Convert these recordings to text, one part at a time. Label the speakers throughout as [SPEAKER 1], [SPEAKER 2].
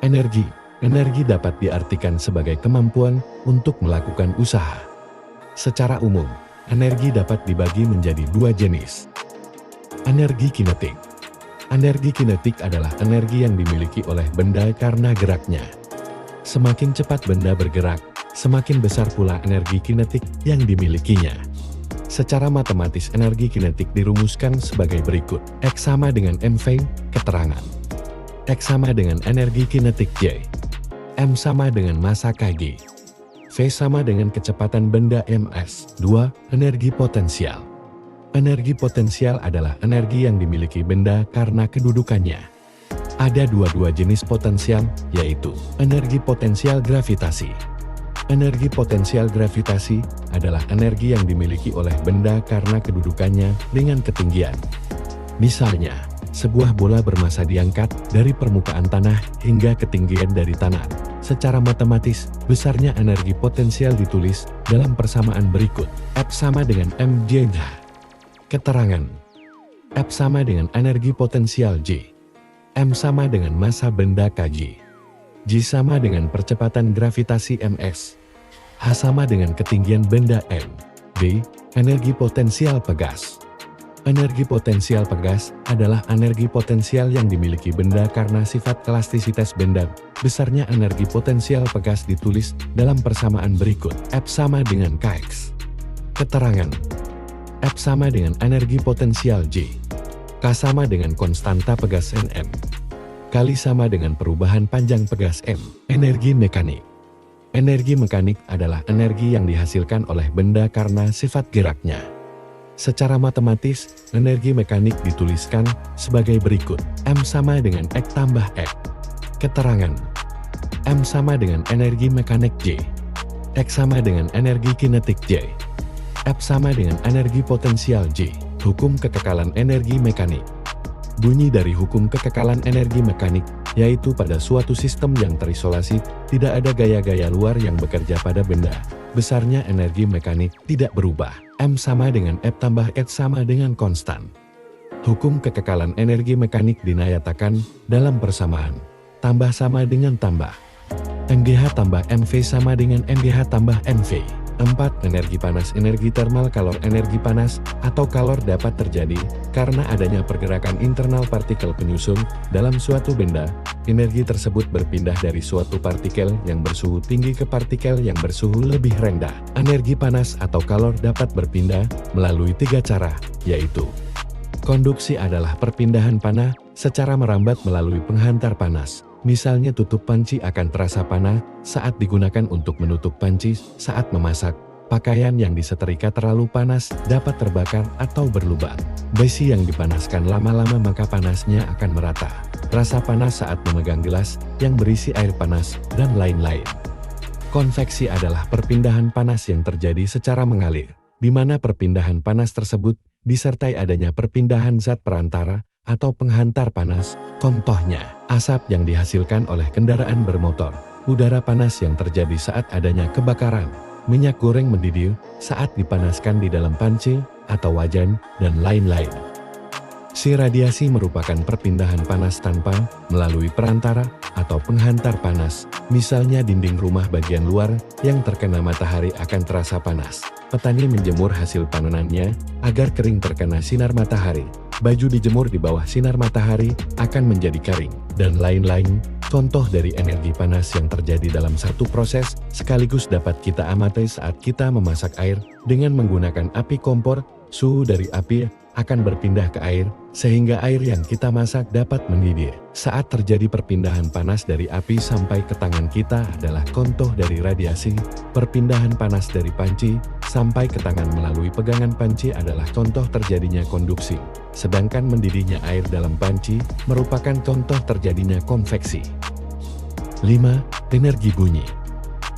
[SPEAKER 1] Energi. Energi dapat diartikan sebagai kemampuan untuk melakukan usaha. Secara umum, energi dapat dibagi menjadi dua jenis. Energi kinetik. Energi kinetik adalah energi yang dimiliki oleh benda karena geraknya. Semakin cepat benda bergerak, semakin besar pula energi kinetik yang dimilikinya. Secara matematis energi kinetik dirumuskan sebagai berikut. X sama dengan mv, keterangan. X sama dengan energi kinetik Y. M sama dengan massa kg. V sama dengan kecepatan benda ms. 2. Energi potensial. Energi potensial adalah energi yang dimiliki benda karena kedudukannya. Ada dua jenis potensial, yaitu energi potensial gravitasi. Energi potensial gravitasi adalah energi yang dimiliki oleh benda karena kedudukannya dengan ketinggian. Misalnya, sebuah bola bermassa diangkat dari permukaan tanah hingga ketinggian dari tanah. Secara matematis, besarnya energi potensial ditulis dalam persamaan berikut. F sama dengan mj. Keterangan. F sama dengan energi potensial J. M sama dengan massa benda kg. G sama dengan percepatan gravitasi ms. H sama dengan ketinggian benda m. B. Energi potensial pegas. Energi potensial pegas adalah energi potensial yang dimiliki benda karena sifat elastisitas benda. Besarnya energi potensial pegas ditulis dalam persamaan berikut. F sama dengan Kx. Keterangan. F sama dengan energi potensial J. K sama dengan konstanta pegas Nm. Kali sama dengan perubahan panjang pegas M. Energi mekanik. Energi mekanik adalah energi yang dihasilkan oleh benda karena sifat geraknya. Secara matematis, energi mekanik dituliskan sebagai berikut. M sama dengan X tambah X. Keterangan. M sama dengan energi mekanik J. X sama dengan energi kinetik J. F sama dengan energi potensial J. Hukum kekekalan energi mekanik. Bunyi dari hukum kekekalan energi mekanik, yaitu pada suatu sistem yang terisolasi, tidak ada gaya-gaya luar yang bekerja pada benda. Besarnya energi mekanik tidak berubah. M sama dengan F tambah X sama dengan konstan. Hukum kekekalan energi mekanik dinyatakan dalam persamaan. Tambah sama dengan tambah. MGH tambah MV sama dengan MGH tambah MV. 4. Energi panas. Energi termal. Kalor. Energi panas atau kalor dapat terjadi karena adanya pergerakan internal partikel penyusun dalam suatu benda. Energi tersebut berpindah dari suatu partikel yang bersuhu tinggi ke partikel yang bersuhu lebih rendah. Energi panas atau kalor dapat berpindah melalui 3 cara, yaitu konduksi adalah perpindahan panah secara merambat melalui penghantar panas. Misalnya tutup panci akan terasa panas saat digunakan untuk menutup panci saat memasak. Pakaian yang disetrika terlalu panas dapat terbakar atau berlubang. Besi yang dipanaskan lama-lama maka panasnya akan merata. Rasa panas saat memegang gelas yang berisi air panas, dan lain-lain. Konveksi adalah perpindahan panas yang terjadi secara mengalir, di mana perpindahan panas tersebut disertai adanya perpindahan zat perantara atau penghantar panas. Contohnya, asap yang dihasilkan oleh kendaraan bermotor, udara panas yang terjadi saat adanya kebakaran, minyak goreng mendidih saat dipanaskan di dalam panci atau wajan, dan lain-lain. Si radiasi merupakan perpindahan panas tanpa melalui perantara atau penghantar panas. Misalnya dinding rumah bagian luar yang terkena matahari akan terasa panas. Petani menjemur hasil panenannya agar kering terkena sinar matahari. Baju dijemur di bawah sinar matahari akan menjadi kering, dan lain-lain. Contoh dari energi panas yang terjadi dalam satu proses sekaligus dapat kita amati saat kita memasak air dengan menggunakan api kompor. Suhu dari api akan berpindah ke air, sehingga air yang kita masak dapat mendidih. Saat terjadi perpindahan panas dari api sampai ke tangan kita adalah contoh dari radiasi. Perpindahan panas dari panci sampai ke tangan melalui pegangan panci adalah contoh terjadinya konduksi. Sedangkan mendidihnya air dalam panci merupakan contoh terjadinya konveksi. 5. Energi bunyi.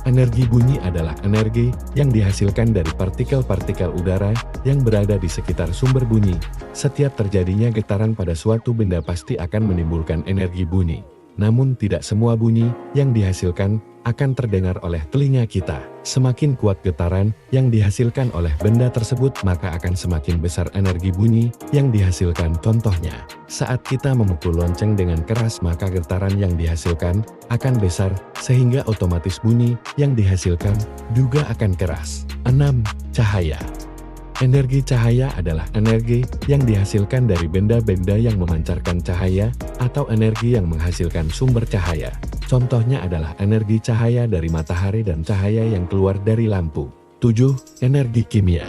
[SPEAKER 1] Energi bunyi adalah energi yang dihasilkan dari partikel-partikel udara yang berada di sekitar sumber bunyi. Setiap terjadinya getaran pada suatu benda pasti akan menimbulkan energi bunyi. Namun tidak semua bunyi yang dihasilkan akan terdengar oleh telinga kita. Semakin kuat getaran yang dihasilkan oleh benda tersebut, maka akan semakin besar energi bunyi yang dihasilkan. Contohnya, saat kita memukul lonceng dengan keras, maka getaran yang dihasilkan akan besar, sehingga otomatis bunyi yang dihasilkan juga akan keras. 6. Cahaya. Energi cahaya adalah energi yang dihasilkan dari benda-benda yang memancarkan cahaya atau energi yang menghasilkan sumber cahaya. Contohnya adalah energi cahaya dari matahari dan cahaya yang keluar dari lampu. 7. Energi kimia.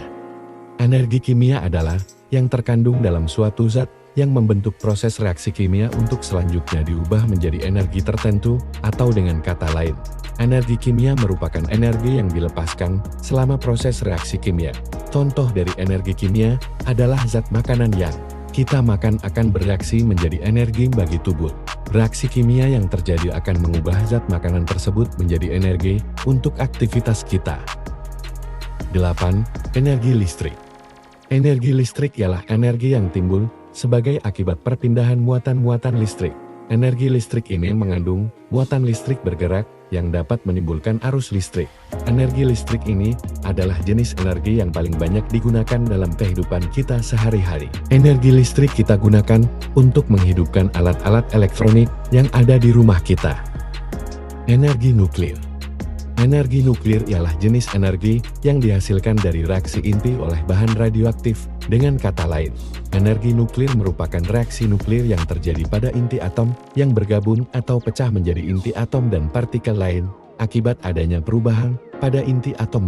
[SPEAKER 1] Energi kimia adalah yang terkandung dalam suatu zat yang membentuk proses reaksi kimia untuk selanjutnya diubah menjadi energi tertentu, atau dengan kata lain, energi kimia merupakan energi yang dilepaskan selama proses reaksi kimia. Contoh dari energi kimia adalah zat makanan yang kita makan akan bereaksi menjadi energi bagi tubuh. Reaksi kimia yang terjadi akan mengubah zat makanan tersebut menjadi energi untuk aktivitas kita. 8. Energi listrik. Energi listrik ialah energi yang timbul sebagai akibat perpindahan muatan-muatan listrik. Energi listrik ini mengandung muatan listrik bergerak yang dapat menimbulkan arus listrik. Energi listrik ini adalah jenis energi yang paling banyak digunakan dalam kehidupan kita sehari-hari. Energi listrik kita gunakan untuk menghidupkan alat-alat elektronik yang ada di rumah kita. Energi nuklir. Energi nuklir ialah jenis energi yang dihasilkan dari reaksi inti oleh bahan radioaktif. Dengan kata lain, energi nuklir merupakan reaksi nuklir yang terjadi pada inti atom yang bergabung atau pecah menjadi inti atom dan partikel lain akibat adanya perubahan pada inti atom.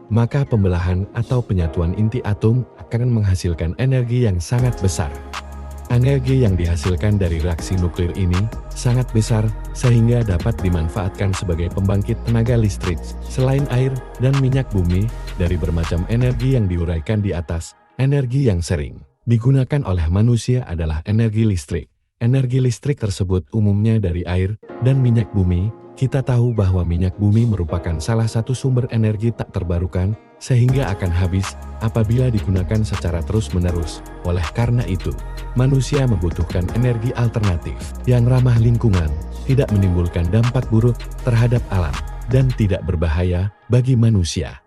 [SPEAKER 1] Maka pembelahan atau penyatuan inti atom akan menghasilkan energi yang sangat besar. Energi yang dihasilkan dari reaksi nuklir ini sangat besar sehingga dapat dimanfaatkan sebagai pembangkit tenaga listrik. Selain air dan minyak bumi, dari bermacam energi yang diuraikan di atas, energi yang sering digunakan oleh manusia adalah energi listrik. Energi listrik tersebut umumnya dari air dan minyak bumi. Kita tahu bahwa minyak bumi merupakan salah satu sumber energi tak terbarukan, sehingga akan habis apabila digunakan secara terus-menerus. Oleh karena itu, manusia membutuhkan energi alternatif yang ramah lingkungan, tidak menimbulkan dampak buruk terhadap alam, dan tidak berbahaya bagi manusia.